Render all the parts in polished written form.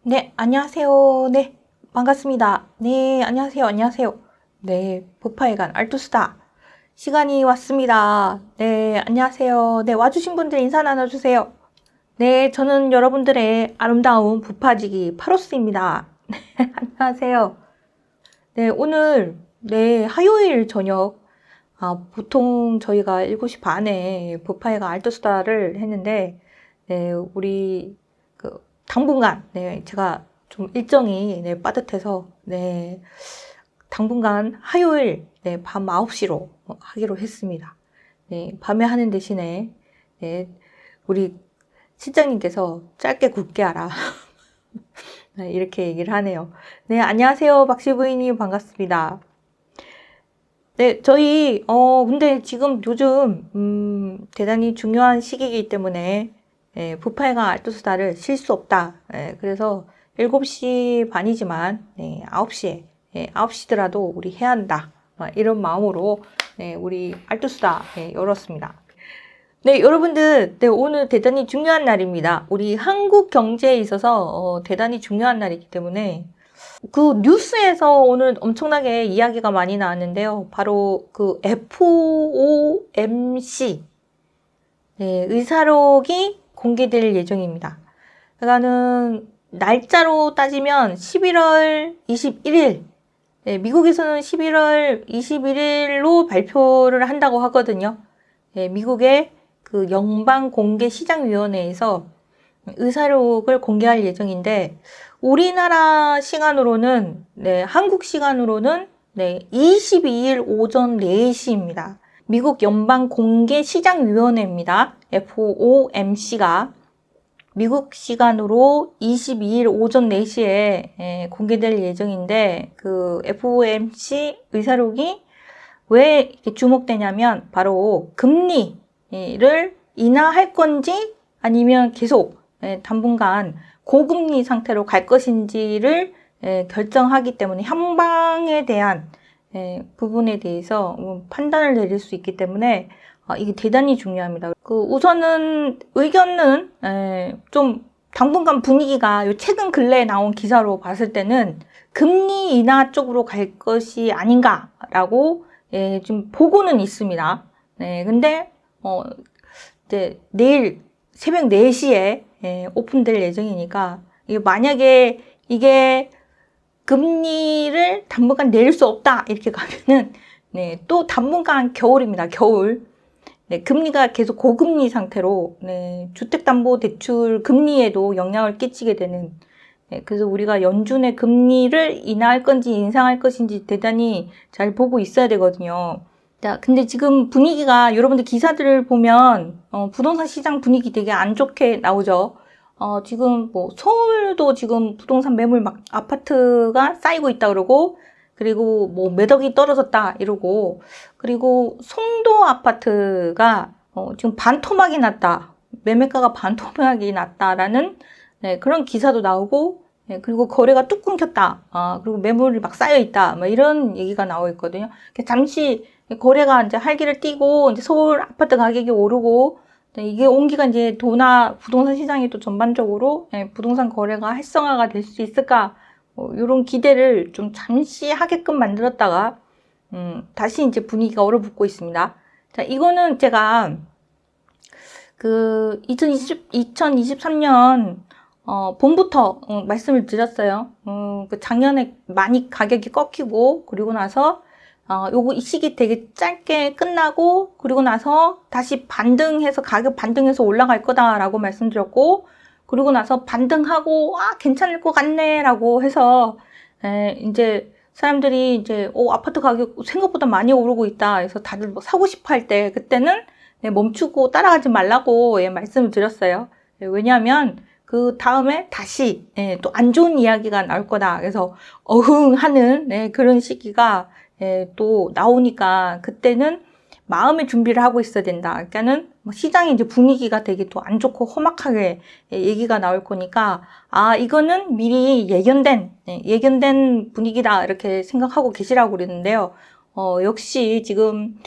네, 안녕하세요. 네, 반갑습니다. 네, 안녕하세요. 안녕하세요. 네, 부파회관 알투스타 시간이 왔습니다. 네, 안녕하세요. 네, 와주신 분들 인사 나눠주세요. 네, 저는 여러분들의 아름다운 부파지기 파로스입니다. 안녕하세요. 네, 오늘, 네, 화요일 저녁, 보통 저희가 7시 반에 부파회관 알투스타를 했는데, 네, 우리, 당분간, 네, 제가 좀 일정이, 네, 빠듯해서, 네, 당분간 화요일, 네, 밤 9시로 하기로 했습니다. 네, 밤에 하는 대신에, 네, 우리 실장님께서 짧게 굵게 하라. 네, 이렇게 얘기를 하네요. 네, 안녕하세요. 박씨 부인님 반갑습니다. 네, 저희, 근데 지금 요즘, 대단히 중요한 시기이기 때문에, 부파회가 알토스다를 쉴 수 없다. 그래서 7시 반이지만, 9시에, 9시더라도 우리 해야 한다. 이런 마음으로, 우리 알토스다, 열었습니다. 네, 여러분들, 네, 오늘 대단히 중요한 날입니다. 우리 한국 경제에 있어서, 대단히 중요한 날이기 때문에, 그 뉴스에서 오늘 엄청나게 이야기가 많이 나왔는데요. 바로 그 FOMC 의사록이 공개될 예정입니다. 그러니까는 날짜로 따지면 11월 21일, 미국에서는 11월 21일로 발표를 한다고 하거든요. 미국의 그 연방공개시장위원회에서 의사록을 공개할 예정인데, 우리나라 시간으로는, 한국 시간으로는, 22일 오전 4시입니다. 미국 연방공개시장위원회입니다. FOMC가 미국 시간으로 22일 오전 4시에 공개될 예정인데, 그 FOMC 의사록이 왜 이렇게 주목되냐면, 바로 금리를 인하할 건지 아니면 계속 당분간 고금리 상태로 갈 것인지를 결정하기 때문에 향방에 대한 부분에 대해서 판단을 내릴 수 있기 때문에 이게 대단히 중요합니다. 우선은 의견은 좀 당분간 분위기가 최근 근래에 나온 기사로 봤을 때는 금리 인하 쪽으로 갈 것이 아닌가라고 좀 보고는 있습니다. 근데 이제 내일 새벽 4시에 오픈될 예정이니까, 만약에 이게 금리를 당분간 내릴 수 없다 이렇게 가면은 또 당분간 겨울입니다. 겨울. 금리가 계속 고금리 상태로 주택담보대출 금리에도 영향을 끼치게 되는, 그래서 우리가 연준의 금리를 인하할 건지 인상할 것인지 대단히 잘 보고 있어야 되거든요. 자, 근데 지금 분위기가, 여러분들 기사들을 보면 부동산 시장 분위기 되게 안 좋게 나오죠. 지금 뭐 서울도 지금 부동산 매물 막 아파트가 쌓이고 있다 그러고, 그리고 뭐 몇 억이 떨어졌다 이러고, 그리고 송도 아파트가 지금 반토막이 났다, 매매가가 반토막이 났다라는 그런 기사도 나오고, 그리고 거래가 뚝 끊겼다, 그리고 매물이 막 쌓여 있다, 뭐 이런 얘기가 나오고 있거든요. 잠시 거래가 이제 활기를 띠고, 이제 서울 아파트 가격이 오르고, 이게 온기가 이제 도나 부동산 시장이 또 전반적으로 부동산 거래가 활성화가 될 수 있을까, 이런 기대를 좀 잠시 하게끔 만들었다가 다시 이제 분위기가 얼어붙고 있습니다. 자, 이거는 제가 그 2023년 봄부터 말씀을 드렸어요. 그 작년에 많이 가격이 꺾이고, 그리고 나서 이 시기 되게 짧게 끝나고, 그리고 나서 다시 반등해서, 가격 반등해서 올라갈 거다라고 말씀드렸고, 그리고 나서 반등하고, 괜찮을 것 같네, 라고 해서, 이제 사람들이 이제, 아파트 가격 생각보다 많이 오르고 있다. 그래서 다들 뭐 사고 싶어 할 때, 그때는 멈추고 따라가지 말라고 말씀을 드렸어요. 왜냐하면, 그 다음에 다시, 또 안 좋은 이야기가 나올 거다. 그래서 어흥하는, 그런 시기가 또 나오니까 그때는 마음의 준비를 하고 있어야 된다. 그러니까는 시장의 이제 분위기가 되게 또 안 좋고 험악하게 얘기가 나올 거니까, 이거는 미리 예견된 분위기다, 이렇게 생각하고 계시라고 그랬는데요. 역시 지금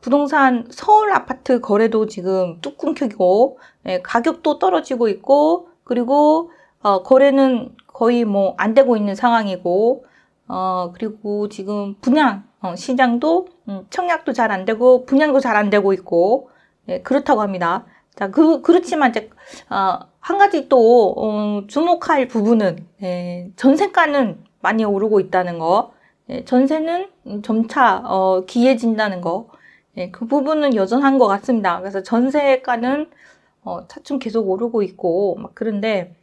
부동산 서울 아파트 거래도 지금 뚝 끊기고, 가격도 떨어지고 있고, 그리고 거래는 거의 뭐 안 되고 있는 상황이고, 그리고 지금 분양, 시장도, 청약도 잘 안 되고, 분양도 잘 안 되고 있고, 예, 그렇다고 합니다. 자, 그렇지만 이제, 한 가지 또, 주목할 부분은, 예, 전세가는 많이 오르고 있다는 거, 예, 전세는 점차, 기해진다는 거, 예, 그 부분은 여전한 것 같습니다. 그래서 전세가는, 차츰 계속 오르고 있고, 막 그런데,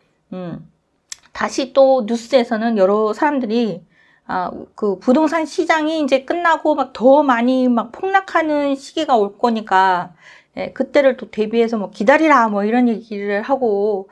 다시 또 뉴스에서는 여러 사람들이, 그 부동산 시장이 이제 끝나고 막 더 많이 막 폭락하는 시기가 올 거니까, 예, 그때를 또 대비해서 뭐 기다리라 뭐 이런 얘기를 하고,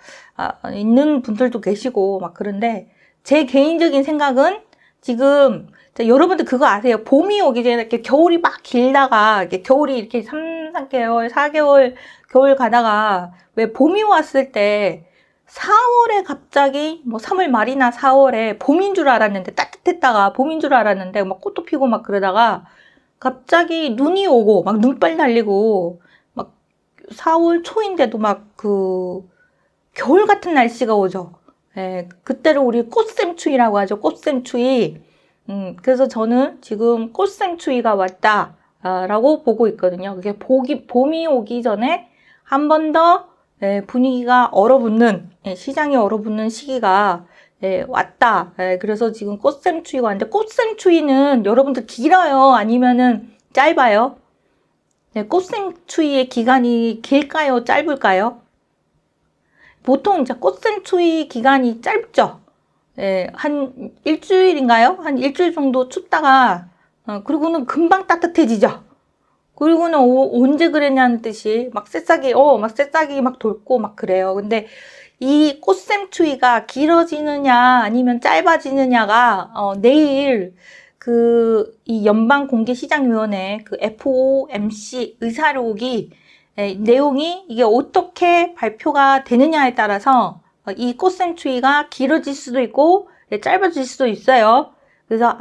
있는 분들도 계시고 막 그런데, 제 개인적인 생각은 지금, 여러분들 그거 아세요? 봄이 오기 전에 이렇게 겨울이 막 길다가, 이렇게 겨울이 이렇게 3개월, 4개월 겨울 가다가, 왜 봄이 왔을 때, 4월에 갑자기 뭐 3월 말이나 4월에 봄인 줄 알았는데 따뜻했다가 봄인 줄 알았는데 막 꽃도 피고 막 그러다가 갑자기 눈이 오고 막 눈발 날리고 막 4월 초인데도 막 그 겨울 같은 날씨가 오죠. 예, 그때를 우리 꽃샘추위라고 하죠. 꽃샘추위. 그래서 저는 지금 꽃샘추위가 왔다라고 보고 있거든요. 그게 봄이 오기 전에 한 번 더 분위기가 얼어붙는, 시장이 얼어붙는 시기가 왔다. 그래서 지금 꽃샘추위가 왔는데, 꽃샘추위는 여러분들 길어요? 아니면은 짧아요? 꽃샘추위의 기간이 길까요? 짧을까요? 보통 이제 꽃샘추위 기간이 짧죠? 한 일주일인가요? 한 일주일 정도 춥다가, 그리고는 금방 따뜻해지죠? 그리고는 언제 그랬냐는 뜻이 막 새싹이 막 돋고 막 그래요. 근데 이 꽃샘추위가 길어지느냐 아니면 짧아지느냐가 내일 이 연방공개시장위원회 그 FOMC 의사록이 내용이 이게 어떻게 발표가 되느냐에 따라서 이 꽃샘추위가 길어질 수도 있고 짧아질 수도 있어요. 그래서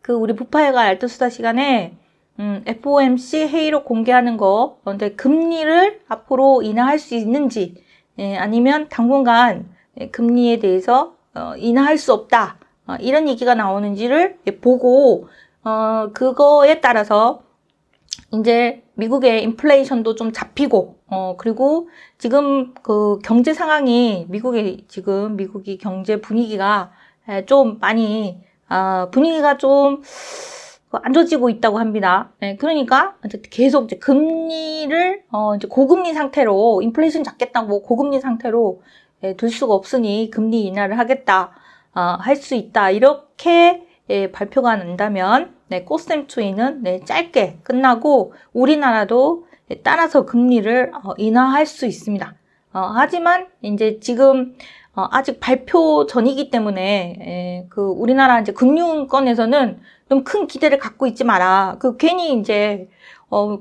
우리 부파회가 알뜰수다 시간에 FOMC 회의록 공개하는 거, 근데 금리를 앞으로 인하할 수 있는지, 아니면 당분간 금리에 대해서 인하할 수 없다, 이런 얘기가 나오는지를 보고, 그거에 따라서 이제 미국의 인플레이션도 좀 잡히고, 그리고 지금 그 경제 상황이 미국이 경제 분위기가 좀 많이, 분위기가 좀 안 좋아지고 있다고 합니다. 그러니까 계속 이제 금리를 이제 고금리 상태로 인플레이션 잡겠다고 고금리 상태로 둘 수가 없으니 금리 인하를 하겠다, 할 수 있다 이렇게 발표가 난다면 꽃샘추위는 짧게 끝나고 우리나라도 따라서 금리를 인하할 수 있습니다. 하지만 이제 지금 아직 발표 전이기 때문에 우리나라 이제 금융권에서는 좀 큰 기대를 갖고 있지 마라. 괜히 이제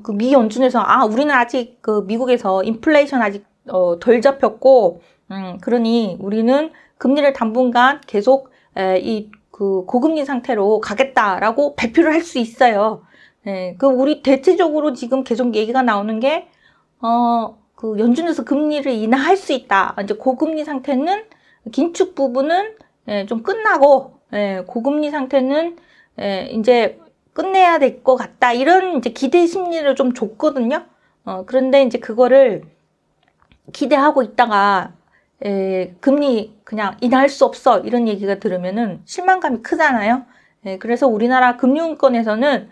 그 미 연준에서 우리는 아직 미국에서 인플레이션 아직 덜 잡혔고 그러니 우리는 금리를 당분간 계속 고금리 상태로 가겠다라고 발표를 할 수 있어요. 우리 대체적으로 지금 계속 얘기가 나오는 게 연준에서 금리를 인하할 수 있다. 이제 고금리 상태는 긴축 부분은 좀 끝나고 고금리 상태는 이제 끝내야 될 것 같다. 이런 이제 기대 심리를 좀 줬거든요. 그런데 이제 그거를 기대하고 있다가 금리 그냥 인하할 수 없어 이런 얘기가 들으면은 실망감이 크잖아요. 그래서 우리나라 금융권에서는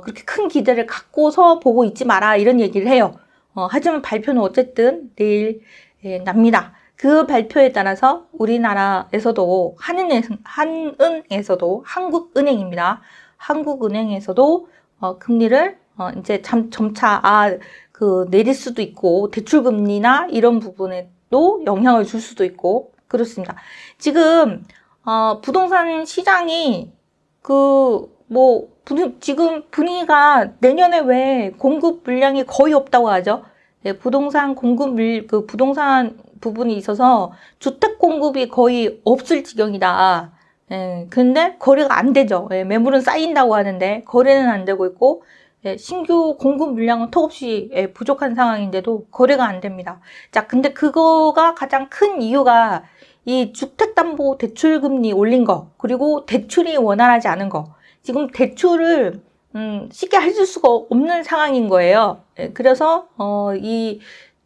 그렇게 큰 기대를 갖고서 보고 있지 마라 이런 얘기를 해요. 하지만 발표는 어쨌든 내일 납니다. 그 발표에 따라서 우리나라에서도 한은에서도 한국은행입니다. 한국은행에서도 금리를 이제 점차 내릴 수도 있고 대출금리나 이런 부분에도 영향을 줄 수도 있고 그렇습니다. 지금 부동산 시장이 지금 분위기가 내년에 왜 공급 물량이 거의 없다고 하죠? 부동산 부동산 부분이 있어서 주택 공급이 거의 없을 지경이다. 근데 거래가 안 되죠. 매물은 쌓인다고 하는데 거래는 안 되고 있고 신규 공급 물량은 턱없이 부족한 상황인데도 거래가 안 됩니다. 자, 근데 그거가 가장 큰 이유가 이 주택담보대출금리 올린 거, 그리고 대출이 원활하지 않은 거. 지금 대출을 쉽게 해줄 수가 없는 상황인 거예요. 그래서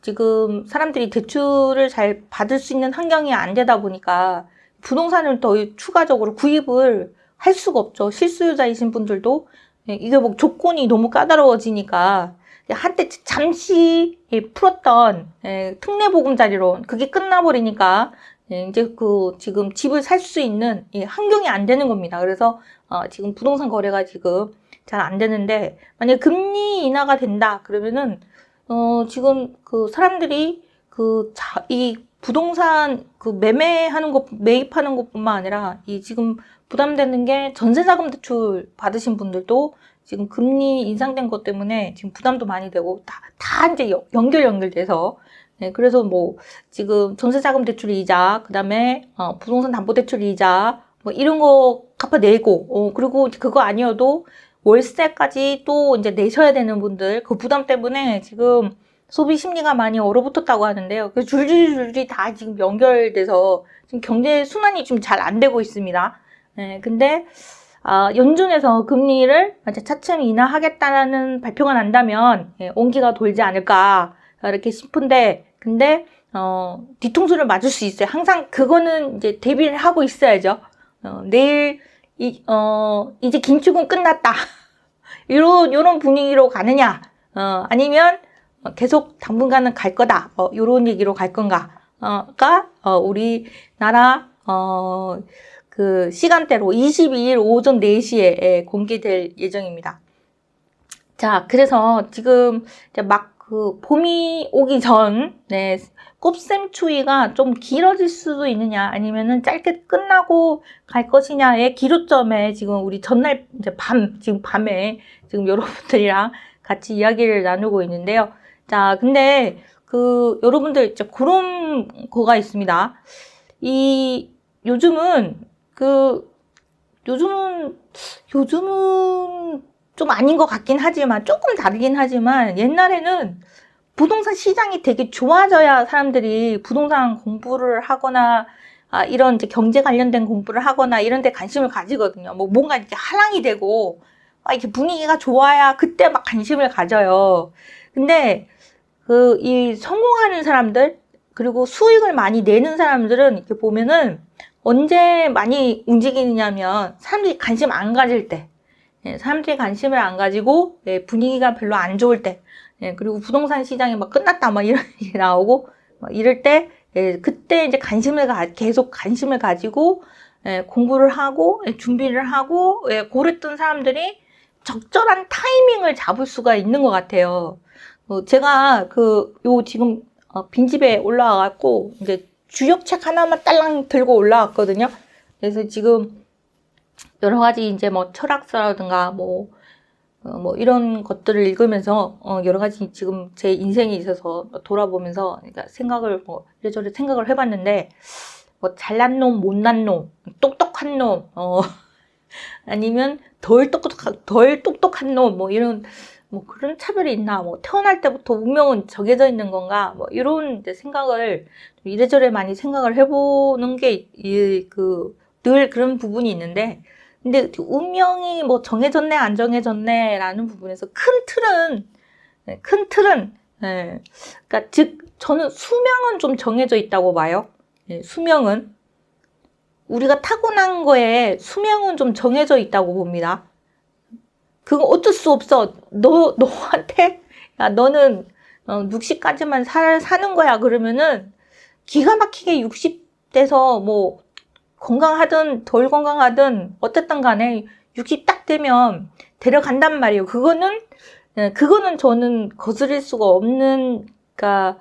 지금 사람들이 대출을 잘 받을 수 있는 환경이 안 되다 보니까 부동산을 더 추가적으로 구입을 할 수가 없죠. 실수요자이신 분들도 이게 뭐 조건이 너무 까다로워지니까 한때 잠시 풀었던 특례보금자리론 그게 끝나버리니까 이제 지금 집을 살 수 있는 환경이 안 되는 겁니다. 그래서 지금 부동산 거래가 지금 잘 안 되는데, 만약에 금리 인하가 된다 그러면은 지금 사람들이 이 부동산 매매하는 것, 매입하는 것뿐만 아니라 지금 부담되는 게 전세자금 대출 받으신 분들도 지금 금리 인상된 것 때문에 지금 부담도 많이 되고 다 이제 연결돼서 그래서 뭐 지금 전세자금 대출 이자, 그다음에 부동산 담보대출 이자 뭐 이런 거 갚아내고 그리고 그거 아니어도 월세까지 또 이제 내셔야 되는 분들 그 부담 때문에 지금 소비 심리가 많이 얼어붙었다고 하는데요. 그 줄줄이 다 지금 연결돼서 지금 경제 순환이 좀 잘 안 되고 있습니다. 근데 연준에서 금리를 차츰 인하하겠다는 발표가 난다면 온기가 돌지 않을까 이렇게 싶은데, 근데 뒤통수를 맞을 수 있어요. 항상 그거는 이제 대비를 하고 있어야죠. 내일 이제 긴축은 끝났다. 요런 분위기로 가느냐, 아니면 계속 당분간은 갈 거다. 요런 얘기로 갈 건가가 우리나라 그 시간대로 22일 오전 4시에 공개될 예정입니다. 자, 그래서 지금 이제 막 봄이 오기 전, 꽃샘추위가 좀 길어질 수도 있느냐, 아니면은 짧게 끝나고 갈 것이냐의 기로점에 지금 우리 전날 이제 지금 밤에 지금 여러분들이랑 같이 이야기를 나누고 있는데요. 자, 근데 여러분들 이제 그런 거가 있습니다. 요즘은 좀 아닌 것 같긴 하지만, 조금 다르긴 하지만, 옛날에는 부동산 시장이 되게 좋아져야 사람들이 부동산 공부를 하거나, 이런 이제 경제 관련된 공부를 하거나 이런 데 관심을 가지거든요. 뭐 뭔가 이렇게 하랑이 되고, 이렇게 분위기가 좋아야 그때 막 관심을 가져요. 근데, 이 성공하는 사람들, 그리고 수익을 많이 내는 사람들은 이렇게 보면은 언제 많이 움직이느냐면 사람들이 관심 안 가질 때, 사람들이 관심을 안 가지고 분위기가 별로 안 좋을 때, 그리고 부동산 시장이 막 끝났다 막 이런 얘기 나오고 막 이럴 때, 그때 이제 계속 관심을 가지고 공부를 하고 준비를 하고 그랬던 사람들이 적절한 타이밍을 잡을 수가 있는 것 같아요. 제가 지금 빈집에 올라와갖고 이제 주역책 하나만 딸랑 들고 올라왔거든요. 그래서 지금 여러 가지 이제 뭐 철학서라든가 뭐 이런 것들을 읽으면서 여러 가지 지금 제 인생에 있어서 돌아보면서 그러니까 이래저래 생각을 해봤는데, 뭐 잘난 놈, 못난 놈, 똑똑한 놈, 아니면 덜 똑똑한 놈, 뭐 이런 뭐 그런 차별이 있나, 뭐 태어날 때부터 운명은 정해져 있는 건가, 뭐 이런 이제 생각을 이래저래 많이 생각을 해보는 게 늘 그런 부분이 있는데, 근데 운명이 뭐 정해졌네 안 정해졌네라는 부분에서 큰 틀은 그러니까 즉 저는 수명은 좀 정해져 있다고 봐요. 수명은 우리가 타고난 거에 수명은 좀 정해져 있다고 봅니다. 그거 어쩔 수 없어. 너한테 야 너는 60까지만 사는 거야 그러면은 기가 막히게 60대서 뭐 건강하든 덜 건강하든 어쨌든 간에 60 딱 되면 데려간단 말이에요. 그거는 저는 거스릴 수가 없는, 그러니까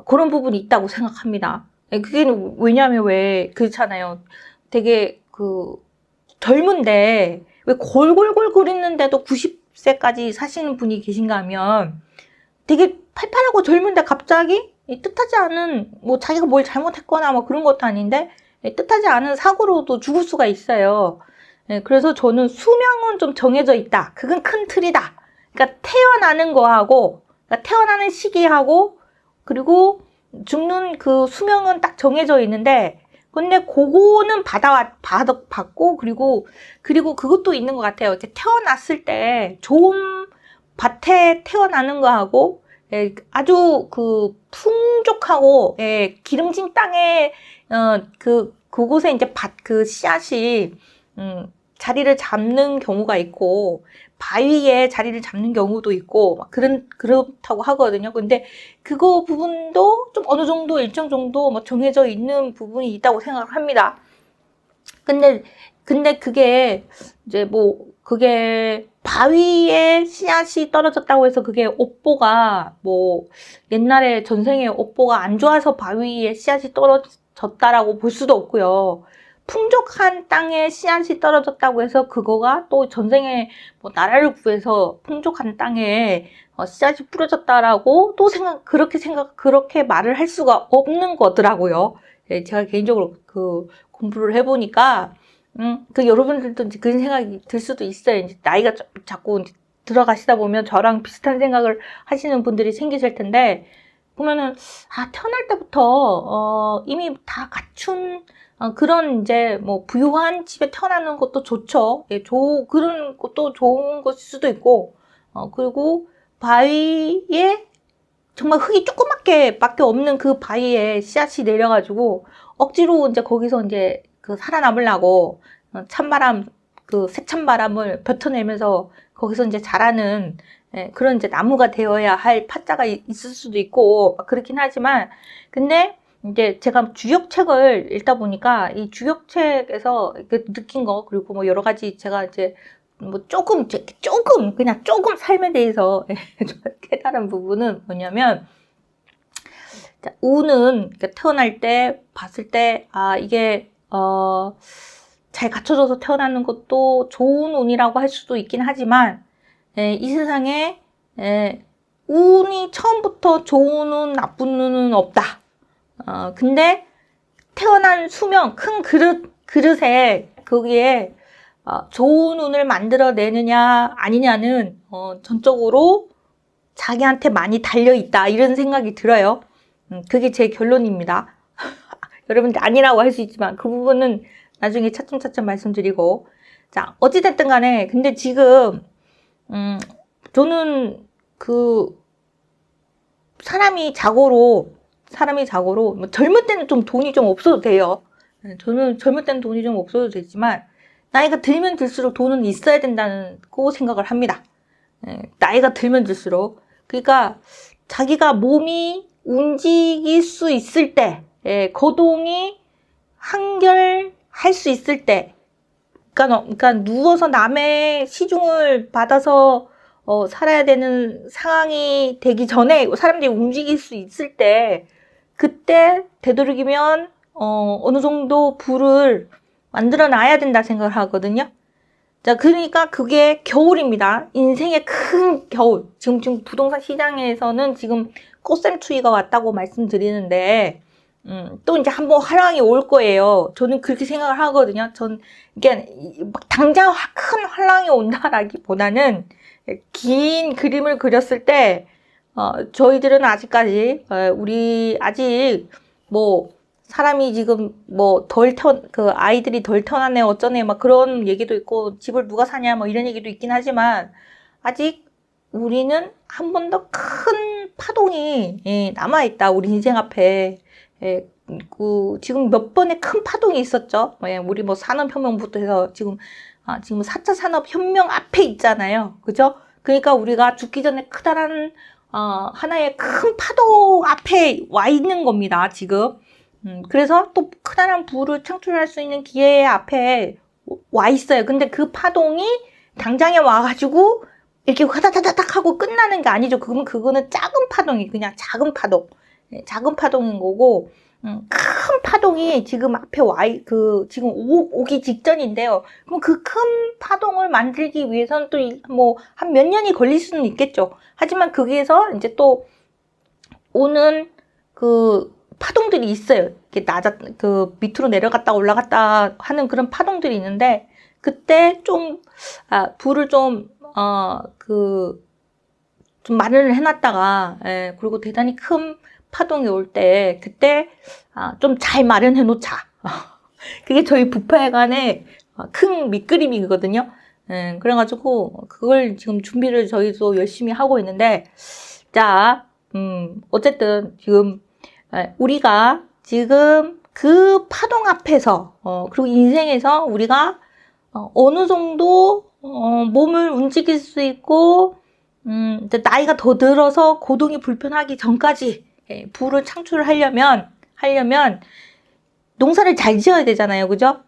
그런 부분이 있다고 생각합니다. 그게 왜냐하면 그렇잖아요. 되게 젊은데 왜 골골골 거리는데도 90세까지 사시는 분이 계신가 하면 되게 팔팔하고 젊은데 갑자기 뜻하지 않은 뭐 자기가 뭘 잘못했거나 뭐 그런 것도 아닌데 뜻하지 않은 사고로도 죽을 수가 있어요. 그래서 저는 수명은 좀 정해져 있다. 그건 큰 틀이다. 그러니까 태어나는 거하고, 그러니까 태어나는 시기하고, 그리고 죽는 그 수명은 딱 정해져 있는데, 근데 그거는 받고, 그리고 그것도 있는 것 같아요. 이렇게 태어났을 때 좋은 밭에 태어나는 거하고, 예, 아주 그 풍족하고, 예, 기름진 땅에, 그곳에 이제 그 씨앗이, 자리를 잡는 경우가 있고, 바위에 자리를 잡는 경우도 있고, 막 그렇다고 하거든요. 근데 그거 부분도 좀 어느 정도, 일정 정도 뭐 정해져 있는 부분이 있다고 생각을 합니다. 근데 그게, 이제 뭐, 그게 바위에 씨앗이 떨어졌다고 해서 그게 옥보가, 뭐, 옛날에 전생에 옥보가 안 좋아서 바위에 씨앗이 떨어졌다라고 볼 수도 없고요. 풍족한 땅에 씨앗이 떨어졌다고 해서 그거가 또 전생에 뭐 나라를 구해서 풍족한 땅에 씨앗이 뿌려졌다라고 또 그렇게 말을 할 수가 없는 거더라고요. 예, 제가 개인적으로 그 공부를 해보니까, 그 여러분들도 이제 그런 생각이 들 수도 있어요. 이제 나이가 자꾸 이제 들어가시다 보면 저랑 비슷한 생각을 하시는 분들이 생기실 텐데, 보면은, 태어날 때부터, 이미 다 갖춘, 그런 이제 뭐 부유한 집에 태어나는 것도 좋죠. 예, 그런 것도 좋은 것일 수도 있고, 그리고 바위에 정말 흙이 조그맣게 밖에 없는 그 바위에 씨앗이 내려가지고 억지로 이제 거기서 이제 그 살아남으려고 찬바람, 그 새찬바람을 뱉어내면서 거기서 이제 자라는, 예, 그런 이제 나무가 되어야 할 파자가 있을 수도 있고 그렇긴 하지만, 근데 이제 제가 주역책을 읽다 보니까 이 주역책에서 느낀 거, 그리고 뭐 여러 가지 제가 이제 뭐 그냥 조금 삶에 대해서 깨달은 부분은 뭐냐면, 운은 태어날 때 봤을 때, 이게 잘 갖춰져서 태어나는 것도 좋은 운이라고 할 수도 있긴 하지만, 이 세상에 운이 처음부터 좋은 운, 나쁜 운은 없다. 근데 태어난 수명, 큰 그릇에 거기에 좋은 운을 만들어내느냐 아니냐는 전적으로 자기한테 많이 달려있다, 이런 생각이 들어요. 그게 제 결론입니다. 여러분들 아니라고 할 수 있지만 그 부분은 나중에 차츰차츰 말씀드리고. 자, 어찌됐든 간에 근데 지금 저는 그 사람이 자고로 뭐 젊을 때는 좀 돈이 좀 없어도 돼요. 저는 젊을 때는 돈이 좀 없어도 되지만 나이가 들면 들수록 돈은 있어야 된다고 생각을 합니다. 나이가 들면 들수록. 그러니까 자기가 몸이 움직일 수 있을 때, 거동이 한결할 수 있을 때, 그러니까 누워서 남의 시중을 받아서 살아야 되는 상황이 되기 전에 사람들이 움직일 수 있을 때, 그때 되도록이면 어느 정도 부를 만들어 놔야 된다 생각을 하거든요. 자, 그러니까 그게 겨울입니다. 인생의 큰 겨울. 지금 부동산 시장에서는 지금 꽃샘추위가 왔다고 말씀드리는데, 또 이제 한번 화랑이 올 거예요. 저는 그렇게 생각을 하거든요. 이게 막 당장 큰 화랑이 온다라기보다는 긴 그림을 그렸을 때, 저희들은 아직까지, 우리 아직 뭐, 사람이 지금 뭐 아이들이 덜 태어나네 어쩌네 막 그런 얘기도 있고, 집을 누가 사냐 뭐 이런 얘기도 있긴 하지만, 아직 우리는 한 번 더 큰 파동이 남아있다, 우리 인생 앞에. 지금 몇 번의 큰 파동이 있었죠. 우리 뭐 산업혁명부터 해서 지금 4차 산업혁명 앞에 있잖아요. 그죠? 그러니까 우리가 죽기 전에 크다란 하나의 큰 파동 앞에 와 있는 겁니다, 지금. 그래서 또 크다란 부를 창출할 수 있는 기회 앞에 와 있어요. 근데 그 파동이 당장에 와가지고 이렇게 화다다닥 하고 끝나는 게 아니죠. 그거는 작은 파동이, 그냥 작은 파동인 거고, 큰 파동이 지금 앞에 지금 오기 직전인데요. 그럼 그 큰 파동을 만들기 위해서는 또 한 몇 년이 걸릴 수는 있겠죠. 하지만 거기에서 이제 또 오는 그 파동들이 있어요. 이렇게 밑으로 내려갔다 올라갔다 하는 그런 파동들이 있는데, 그때 불을 좀 마련을 해놨다가, 그리고 대단히 큰 파동이 올 때, 그때 좀 잘 마련해 놓자. 그게 저희 부파회관의 큰 밑그림이거든요. 그래가지고 그걸 지금 준비를 저희도 열심히 하고 있는데, 자, 어쨌든 지금 우리가 지금 그 파동 앞에서 그리고 인생에서 우리가 어느 정도 몸을 움직일 수 있고 이제 나이가 더 들어서 고동이 불편하기 전까지 부를 창출하려면 농사를 잘 지어야 되잖아요, 그죠?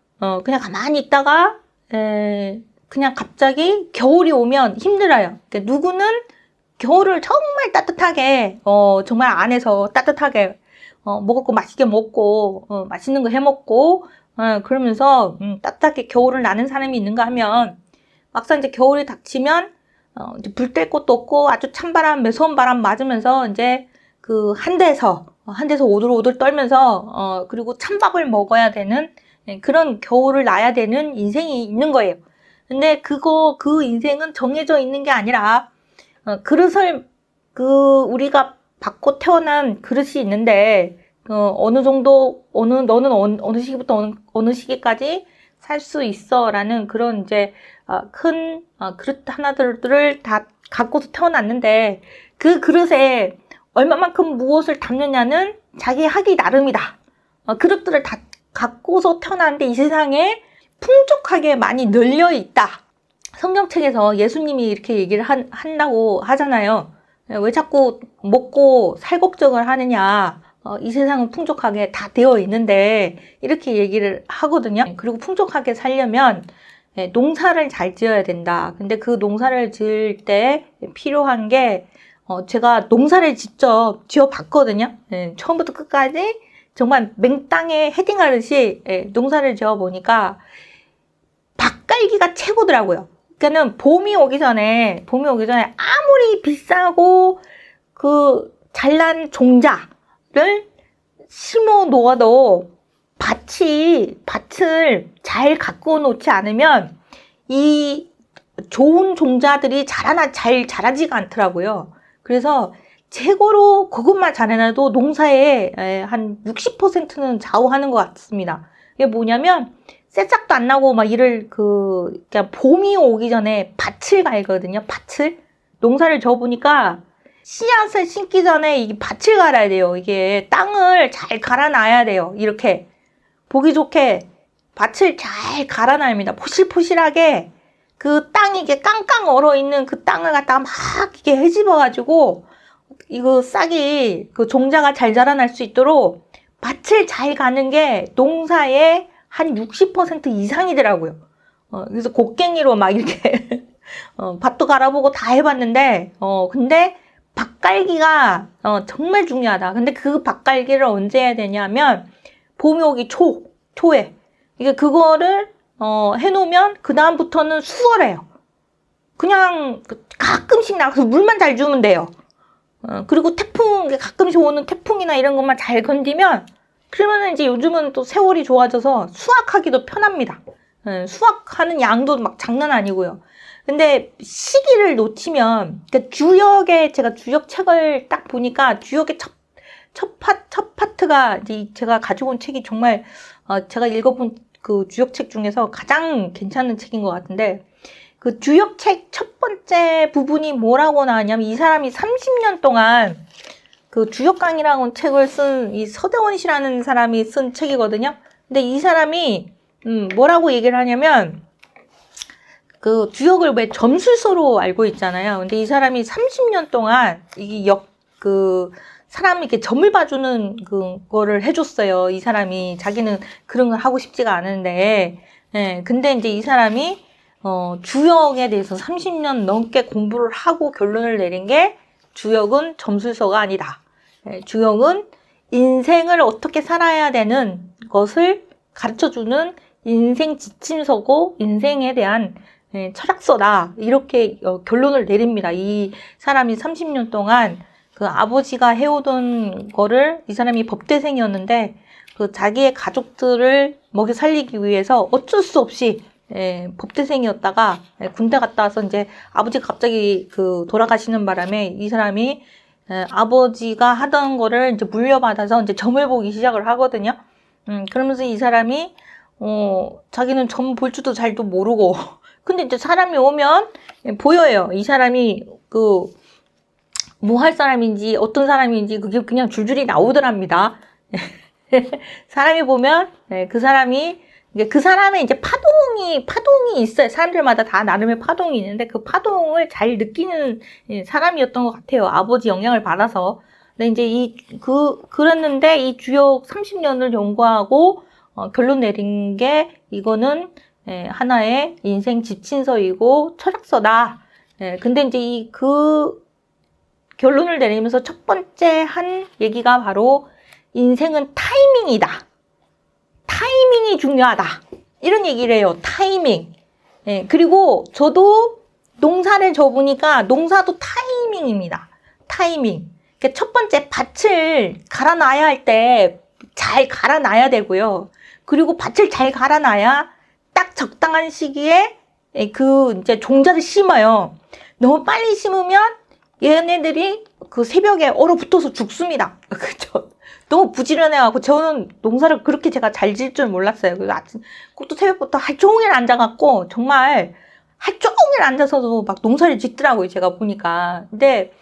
그냥 가만히 있다가 그냥 갑자기 겨울이 오면 힘들어요. 그러니까 누구는 겨울을 정말 따뜻하게 정말 안에서 따뜻하게 먹을 거 맛있게 먹고 맛있는 거 해 먹고 그러면서 따뜻하게 겨울을 나는 사람이 있는가 하면 막상 이제 겨울이 닥치면 이제 불 뗄 곳도 없고 아주 찬바람, 매서운 바람 맞으면서 이제 그 한대에서 오들오들 떨면서 그리고 찬밥을 먹어야 되는 그런 겨울을 나야 되는 인생이 있는 거예요. 근데 그 인생은 정해져 있는 게 아니라 그릇을 우리가 받고 태어난 그릇이 있는데 어느 정도 너는 어느 시기부터 어느 시기까지 살 수 있어라는 그런 이제 큰 그릇 하나들을 다 갖고서 태어났는데 그 그릇에 얼마만큼 무엇을 담느냐는 자기 하기 나름이다. 그릇들을 다 갖고서 태어났는데 이 세상에 풍족하게 많이 널려 있다. 성경책에서 예수님이 이렇게 얘기를 한다고 하잖아요. 왜 자꾸 먹고 살 걱정을 하느냐. 이 세상은 풍족하게 다 되어 있는데 이렇게 얘기를 하거든요. 그리고 풍족하게 살려면 농사를 잘 지어야 된다. 근데 그 농사를 지을 때 필요한 게 제가 농사를 직접 지어봤거든요. 처음부터 끝까지 정말 맹땅에 헤딩하듯이 농사를 지어보니까 밭갈기가 최고더라고요. 그러니까는 봄이 오기 전에 아무리 비싸고 그 잘난 종자를 심어 놓아도 밭을 잘 가꾸어 놓지 않으면 이 좋은 종자들이 잘 자라지가 않더라고요. 그래서 최고로 그것만 잘해놔도 농사에 한 60%는 좌우하는 것 같습니다. 이게 뭐냐면 새싹도 안 나고 막 그냥 봄이 오기 전에 밭을 갈거든요. 농사를 져보니까 씨앗을 심기 전에 이 밭을 갈아야 돼요. 이게 땅을 잘 갈아놔야 돼요. 이렇게 보기 좋게 밭을 잘 갈아놔야 포실포실하게 그 땅이 이게 깡깡 얼어 있는 그 땅을 갖다가 막 이렇게 헤집어가지고 이거 싹이 그 종자가 잘 자라날 수 있도록 밭을 잘 가는 게 농사의 한 60% 이상이더라고요. 그래서 곡괭이로 막 이렇게 밭도 갈아보고 다 해봤는데 근데 밭갈기가 정말 중요하다. 근데 그 밭갈기를 언제 해야 되냐면 봄이 오기 초에 이게 그거를 해놓으면 그 다음부터는 수월해요. 그냥 가끔씩 나가서 물만 잘 주면 돼요. 그리고 가끔씩 오는 태풍이나 이런 것만 잘 건디면 그러면 이제 요즘은 또 세월이 좋아져서 수확하기도 편합니다. 수확하는 양도 막 장난 아니고요. 근데 시기를 놓치면 그러니까 제가 주역책을 딱 보니까 주역의 첫 파트가 이제 제가 가지고 온 책이 정말 제가 읽어본 그 주역책 중에서 가장 괜찮은 책인 것 같은데 그 주역책 첫 번째 부분이 뭐라고 나왔냐면 이 사람이 30년 동안 그 주역강이라는 책을 쓴 이 서대원 씨라는 사람이 쓴 책이거든요. 근데 이 사람이 뭐라고 얘기를 하냐면 그 주역을 왜 점술서로 알고 있잖아요. 근데 이 사람이 30년 동안 사람이 이렇게 점을 봐주는 그거를 해줬어요. 이 사람이 자기는 그런 걸 하고 싶지가 않은데, 근데 이제 이 사람이 주역에 대해서 30년 넘게 공부를 하고 결론을 내린 게 주역은 점술서가 아니다. 주역은 인생을 어떻게 살아야 되는 것을 가르쳐주는 인생 지침서고 인생에 대한 철학서다. 이렇게 결론을 내립니다. 이 사람이 30년 동안 그 아버지가 해오던 거를 이 사람이 법대생이었는데 그 자기의 가족들을 먹여 살리기 위해서 어쩔 수 없이 법대생이었다가 군대 갔다 와서 이제 아버지가 갑자기 돌아가시는 바람에 이 사람이 아버지가 하던 거를 이제 물려받아서 이제 점을 보기 시작을 하거든요. 그러면서 이 사람이 자기는 점 볼 줄도 잘도 모르고 근데 이제 사람이 오면 보여요. 이 사람이 뭐 할 사람인지 어떤 사람인지 그게 그냥 줄줄이 나오더랍니다. 사람이 보면 그 사람이 그 사람의 이제 파동이 있어요. 사람들마다 다 나름의 파동이 있는데 그 파동을 잘 느끼는 사람이었던 것 같아요. 아버지 영향을 받아서. 근데 이제 그랬는데 이 주역 30년을 연구하고 결론 내린 게 이거는 하나의 인생 지침서이고 철학서다. 근데 이제 결론을 내리면서 첫 번째 한 얘기가 바로 인생은 타이밍이다. 타이밍이 중요하다. 이런 얘기를 해요. 타이밍. 그리고 저도 농사를 져보니까 농사도 타이밍입니다. 타이밍. 그러니까 첫 번째 밭을 갈아놔야 할 때 잘 갈아놔야 되고요. 그리고 밭을 잘 갈아놔야 딱 적당한 시기에 이제 종자를 심어요. 너무 빨리 심으면 얘네들이 그 새벽에 얼어붙어서 죽습니다. 그죠? 너무 부지런해갖고 저는 농사를 그렇게 제가 잘 지을 줄 몰랐어요. 그래서 그것도 새벽부터 하루 종일 앉아갖고 정말 하루 종일 앉아서도 막 농사를 짓더라고요. 제가 보니까. 근데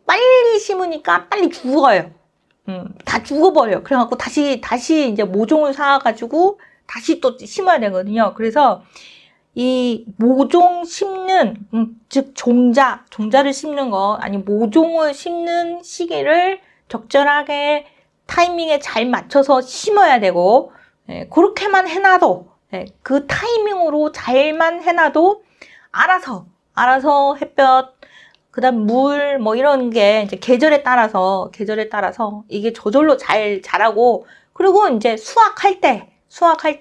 빨리 심으니까 빨리 죽어요. 다 죽어버려요. 그래갖고 다시 이제 모종을 사가지고 다시 또 심어야 되거든요. 그래서 이 모종 심는, 즉 종자를 심는 거, 아니 모종을 심는 시기를 적절하게 타이밍에 잘 맞춰서 심어야 되고, 그렇게만 해놔도, 그 타이밍으로 잘만 해놔도 알아서 햇볕, 그다음 물 뭐 이런 게 이제 계절에 따라서 이게 저절로 잘 자라고, 그리고 이제 수확할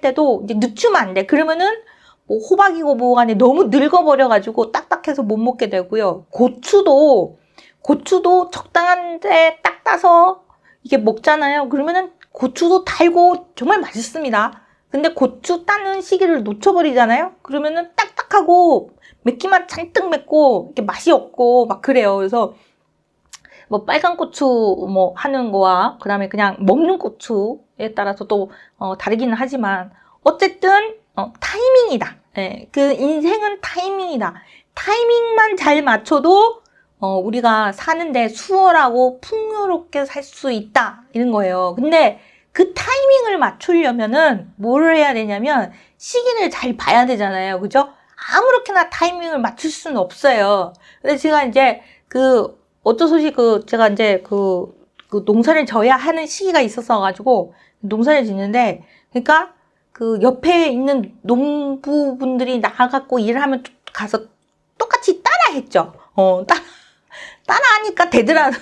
때도 이제 늦추면 안 돼. 그러면은 뭐 호박이고 뭐고 간에 너무 늙어버려가지고 딱딱해서 못 먹게 되고요. 고추도 적당한데 딱 따서 이게 먹잖아요. 그러면은 고추도 달고 정말 맛있습니다. 근데 고추 따는 시기를 놓쳐버리잖아요. 그러면은 딱딱하고 맵기만 잔뜩 맵고 이렇게 맛이 없고 막 그래요. 그래서 뭐 빨간 고추 뭐 하는 거와 그다음에 그냥 먹는 고추에 따라서 또 다르기는 하지만 어쨌든 타이밍이다. 그 인생은 타이밍이다. 타이밍만 잘 맞춰도 우리가 사는데 수월하고 풍요롭게 살 수 있다 이런 거예요. 근데 그 타이밍을 맞추려면은 뭘 해야 되냐면 시기를 잘 봐야 되잖아요. 그죠? 아무렇게나 타이밍을 맞출 수는 없어요. 근데 제가 이제 어쩌소시 제가 이제 농사를 져야 하는 시기가 있었어가지고 농사를 짓는데, 그러니까 옆에 있는 농부분들이 나가갖고 일을 하면 가서 똑같이 따라 했죠. 따라하니까 되더라고요.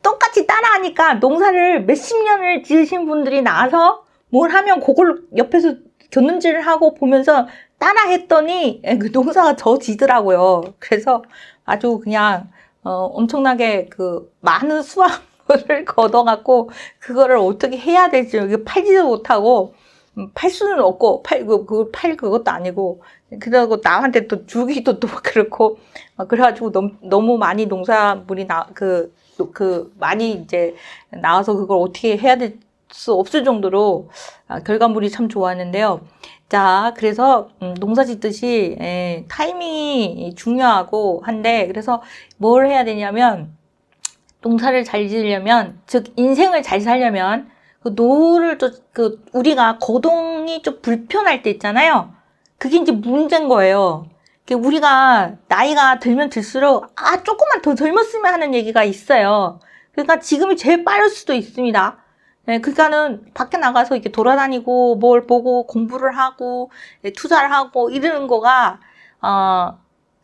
똑같이 따라하니까 농사를 몇십 년을 지으신 분들이 나와서 뭘 하면 그걸 옆에서 곁눈질을 하고 보면서 따라했더니 그 농사가 져지더라고요. 그래서 아주 그냥 엄청나게 많은 수확을 거둬갖고 그거를 어떻게 해야 될지 팔지도 못하고 팔 수는 없고 팔 그것도 아니고 그러고 남한테 또 주기도 또 그렇고 그래가지고 너무 많이 농사물이 많이 이제 나와서 그걸 어떻게 해야 될 수 없을 정도로 결과물이 참 좋았는데요. 자, 그래서 농사 짓듯이 타이밍이 중요하고 한데, 그래서 뭘 해야 되냐면 농사를 잘 지으려면, 즉 인생을 잘 살려면 노후를 우리가 거동이 좀 불편할 때 있잖아요. 그게 이제 문제인 거예요. 우리가 나이가 들면 들수록 조금만 더 젊었으면 하는 얘기가 있어요. 그러니까 지금이 제일 빠를 수도 있습니다. 그러니까는 밖에 나가서 이렇게 돌아다니고 뭘 보고 공부를 하고 투자를 하고 이러는 거가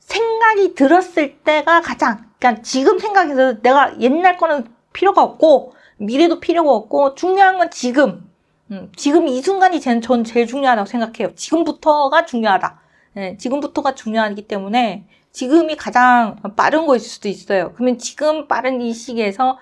생각이 들었을 때가 그러니까 지금 생각해서 내가 옛날 거는 필요가 없고 미래도 필요가 없고 중요한 건 지금 이 순간이 전 제일 중요하다고 생각해요. 지금부터가 중요하다. 지금부터가 중요하기 때문에 지금이 가장 빠른 거일 수도 있어요. 그러면 지금 빠른 이 시기에서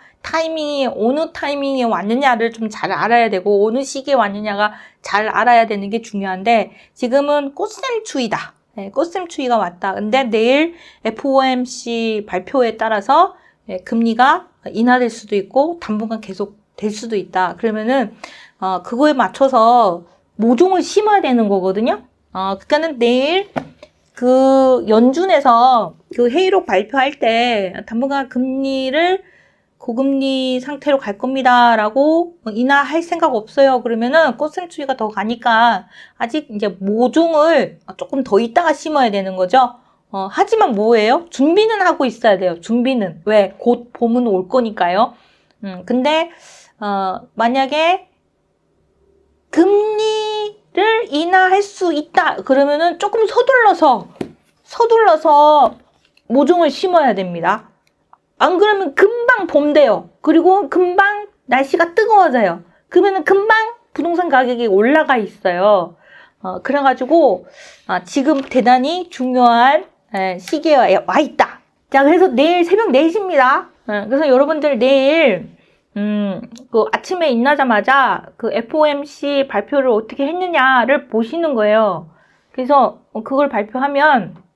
어느 타이밍에 왔느냐를 좀 잘 알아야 되고 어느 시기에 왔느냐가 잘 알아야 되는 게 중요한데, 지금은 꽃샘추위다. 꽃샘추위가 왔다. 근데 내일 FOMC 발표에 따라서 금리가 인하될 수도 있고 당분간 계속 될 수도 있다. 그러면은 그거에 맞춰서 모종을 심어야 되는 거거든요. 그러니까는 내일 그 연준에서 그 회의록 발표할 때 당분간 금리를 고금리 상태로 갈 겁니다라고 인하할 생각 없어요. 그러면은 꽃샘추위가 더 가니까 아직 이제 모종을 조금 더 있다가 심어야 되는 거죠. 하지만 뭐예요? 준비는 하고 있어야 돼요. 준비는. 왜? 곧 봄은 올 거니까요. 근데 만약에 금리를 인하할 수 있다. 그러면은 조금 서둘러서 모종을 심어야 됩니다. 안 그러면 금방 봄 돼요. 그리고 금방 날씨가 뜨거워져요. 그러면은 금방 부동산 가격이 올라가 있어요. 그래가지고 지금 대단히 중요한 시기에 와 있다. 자, 그래서 내일 새벽 4시입니다. 그래서 여러분들 내일 그 아침에 일어나자마자 그 FOMC 발표를 어떻게 했느냐를 보시는 거예요. 그래서 그걸 발표하면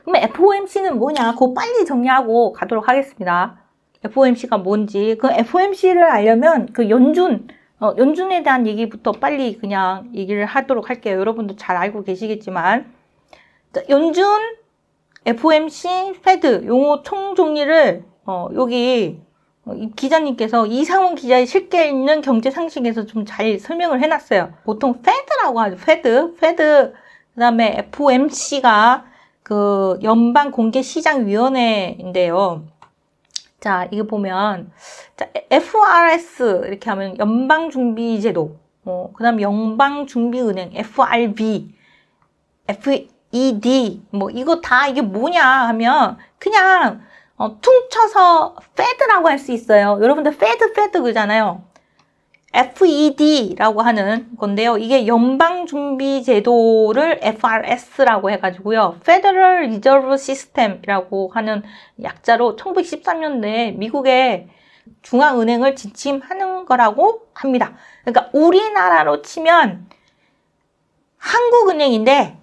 그럼 FOMC는 뭐냐? 그거 빨리 정리하고 가도록 하겠습니다. FOMC가 뭔지. 그 FOMC를 알려면 그 연준에 대한 얘기부터 빨리 그냥 얘기를 하도록 할게요. 여러분도 잘 알고 계시겠지만. 연준, FOMC, 페드, 용어 총정리를, 여기, 기자님께서 이상훈 기자의 실게 있는 경제 상식에서 좀 잘 설명을 해놨어요. 보통 페드라고 하죠. 페드, 그 다음에 FOMC가 그 연방공개시장위원회인데요. 자, 이거 보면, 자, FRS 이렇게 하면 연방준비제도, 그 다음 연방준비은행, FRB, FED, 뭐 이거 다 이게 뭐냐 하면 그냥 퉁쳐서 페드라고 할 수 있어요. 여러분들 페드 그러잖아요. FED라고 하는 건데요. 이게 연방준비제도를 FRS라고 해가지고요. Federal Reserve System이라고 하는 약자로 1913년도에 미국의 중앙은행을 지침하는 거라고 합니다. 그러니까 우리나라로 치면 한국은행인데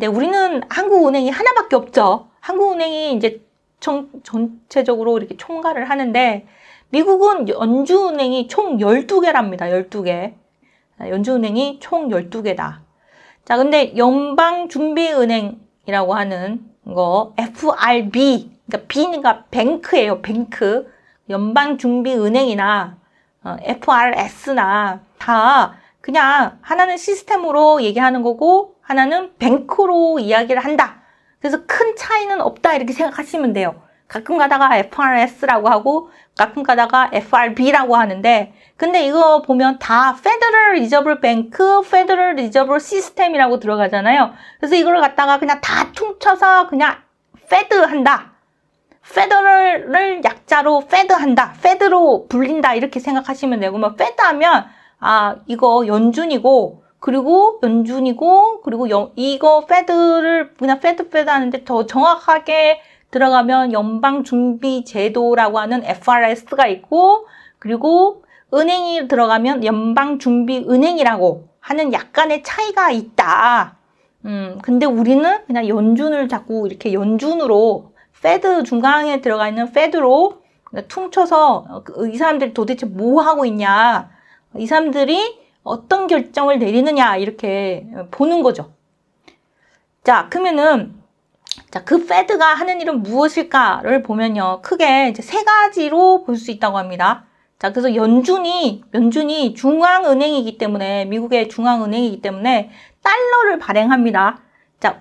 우리는 한국은행이 하나밖에 없죠. 한국은행이 이제 전체적으로 이렇게 총괄을 하는데 미국은 연준은행이 총 12개랍니다. 12개. 연준은행이 총 12개다. 자, 근데 연방준비은행이라고 하는 거 FRB, 그러니까 B가 뱅크예요. 뱅크. 연방준비은행이나 FRS나 다 그냥 하나는 시스템으로 얘기하는 거고 하나는 뱅크로 이야기를 한다. 그래서 큰 차이는 없다 이렇게 생각하시면 돼요. 가끔 가다가 FRS라고 하고 가끔 가다가 FRB라고 하는데 근데 이거 보면 다 Federal Reserve Bank, Federal Reserve System이라고 들어가잖아요. 그래서 이걸 갖다가 그냥 다 퉁쳐서 그냥 Fed 한다. Federal을 약자로 Fed 한다. Fed로 불린다 이렇게 생각하시면 되고 뭐 Fed 하면 이거 연준이고 그리고 이거 Fed를 그냥 Fed 하는데 더 정확하게 들어가면 연방준비제도라고 하는 FRS가 있고 그리고 은행이 들어가면 연방준비은행이라고 하는 약간의 차이가 있다. 근데 우리는 그냥 연준을 자꾸 이렇게 연준으로 페드 중앙에 들어가 있는 페드로 퉁쳐서 이 사람들이 도대체 뭐 하고 있냐, 이 사람들이 어떤 결정을 내리느냐 이렇게 보는 거죠. 자, 그러면은 그 페드가 하는 일은 무엇일까를 보면요. 크게 이제 세 가지로 볼 수 있다고 합니다. 자, 그래서 연준이 중앙은행이기 때문에, 미국의 중앙은행이기 때문에 달러를 발행합니다. 자,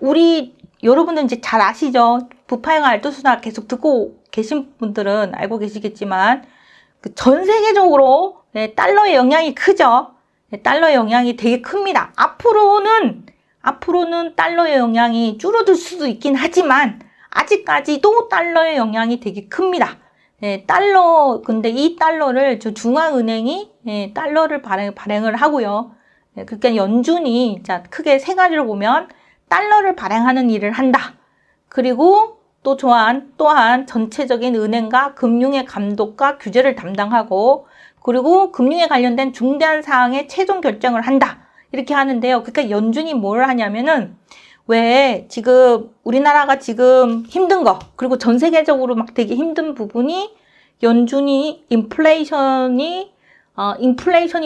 여러분들 이제 잘 아시죠? 부파행아 알토수나 계속 듣고 계신 분들은 알고 계시겠지만, 전 세계적으로 달러의 영향이 크죠? 달러의 영향이 되게 큽니다. 앞으로는 달러의 영향이 줄어들 수도 있긴 하지만 아직까지도 달러의 영향이 되게 큽니다. 근데 이 달러를 중앙은행이 달러를 발행을 하고요. 그러니까 연준이 크게 세 가지를 보면 달러를 발행하는 일을 한다. 그리고 또한 전체적인 은행과 금융의 감독과 규제를 담당하고 그리고 금융에 관련된 중대한 사항의 최종 결정을 한다. 이렇게 하는데요. 그러니까 연준이 뭘 하냐면은 왜 지금 우리나라가 지금 힘든 거 그리고 전 세계적으로 막 되게 힘든 부분이 연준이 인플레이션이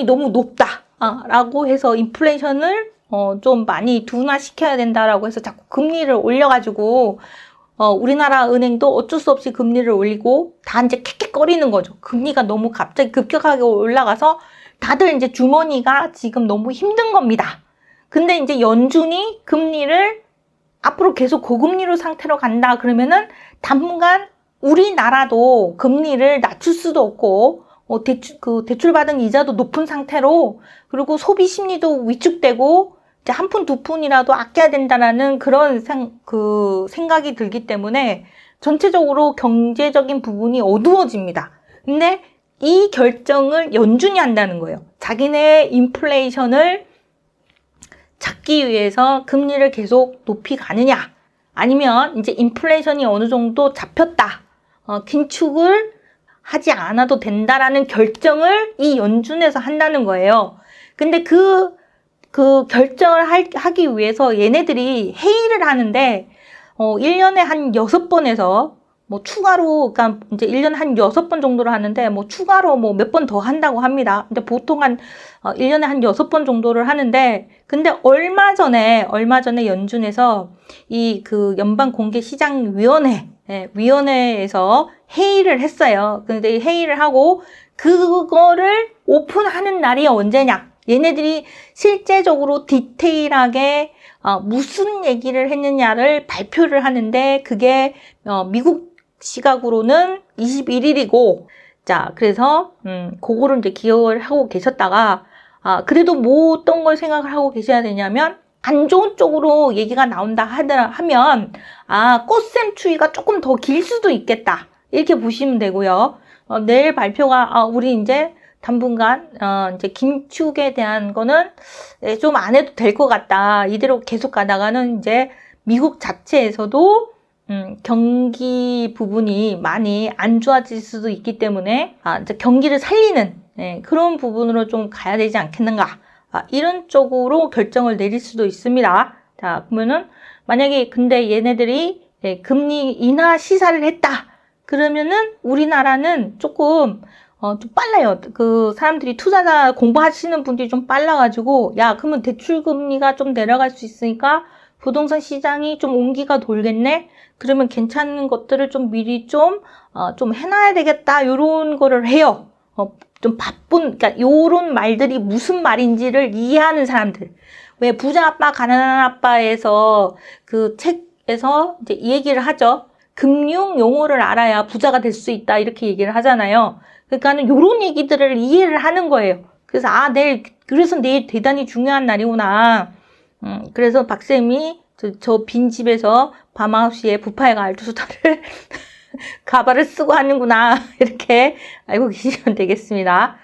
너무 높다. 라고 해서 인플레이션을 좀 많이 둔화시켜야 된다라고 해서 자꾸 금리를 올려가지고 우리나라 은행도 어쩔 수 없이 금리를 올리고 다 이제 캑캑거리는 거죠. 금리가 너무 갑자기 급격하게 올라가서 다들 이제 주머니가 지금 너무 힘든 겁니다. 근데 이제 연준이 금리를 앞으로 계속 고금리로 상태로 간다 그러면은 당분간 우리나라도 금리를 낮출 수도 없고 대출 받은 이자도 높은 상태로 그리고 소비 심리도 위축되고 이제 한 푼 두 푼이라도 아껴야 된다라는 그런 생각이 들기 때문에 전체적으로 경제적인 부분이 어두워집니다. 근데 이 결정을 연준이 한다는 거예요. 자기네 인플레이션을 잡기 위해서 금리를 계속 높이 가느냐 아니면 이제 인플레이션이 어느 정도 잡혔다. 긴축을 하지 않아도 된다라는 결정을 이 연준에서 한다는 거예요. 근데 그 결정을 하기 위해서 얘네들이 회의를 하는데 1년에 한 6번에서 뭐 추가로 그러니까 이제 1년에 한 6번 정도를 하는데 뭐 추가로 뭐 몇 번 더 한다고 합니다. 근데 보통 한 1년에 한 6번 정도를 하는데 근데 얼마 전에 연준에서 이 연방공개시장위원회 위원회에서 회의를 했어요. 근데 회의를 하고 그거를 오픈하는 날이 언제냐? 얘네들이 실제적으로 디테일하게 무슨 얘기를 했느냐를 발표를 하는데 그게 미국 시각으로는 21일이고 자 그래서 그거를 이제 기억을 하고 계셨다가 그래도 뭐 어떤 걸 생각을 하고 계셔야 되냐면 안 좋은 쪽으로 얘기가 나온다 하면 꽃샘추위가 조금 더 길 수도 있겠다 이렇게 보시면 되고요. 내일 발표가 우리 이제 당분간 이제 긴축에 대한 거는 좀 안 해도 될 것 같다. 이대로 계속 가다가는 이제 미국 자체에서도 경기 부분이 많이 안 좋아질 수도 있기 때문에 이제 경기를 살리는 그런 부분으로 좀 가야 되지 않겠는가. 이런 쪽으로 결정을 내릴 수도 있습니다. 자, 그러면은 만약에 근데 얘네들이 금리 인하 시사를 했다. 그러면은 우리나라는 조금 좀 빨라요. 그 사람들이 투자자 공부하시는 분들이 좀 빨라가지고 그러면 대출 금리가 좀 내려갈 수 있으니까 부동산 시장이 좀 온기가 돌겠네. 그러면 괜찮은 것들을 좀 미리 좀 해놔야 되겠다. 요런 거를 해요. 좀 그러니까 요런 말들이 무슨 말인지를 이해하는 사람들. 왜 부자 아빠, 가난한 아빠에서 그 책에서 이제 이 얘기를 하죠. 금융 용어를 알아야 부자가 될 수 있다. 이렇게 얘기를 하잖아요. 그러니까는 요런 얘기들을 이해를 하는 거예요. 그래서 그래서 내일 대단히 중요한 날이구나. 그래서 박쌤이 저 빈집에서 밤 9시에 부파에가 알투수다를 가발을 쓰고 하는구나. 이렇게 알고 계시면 되겠습니다.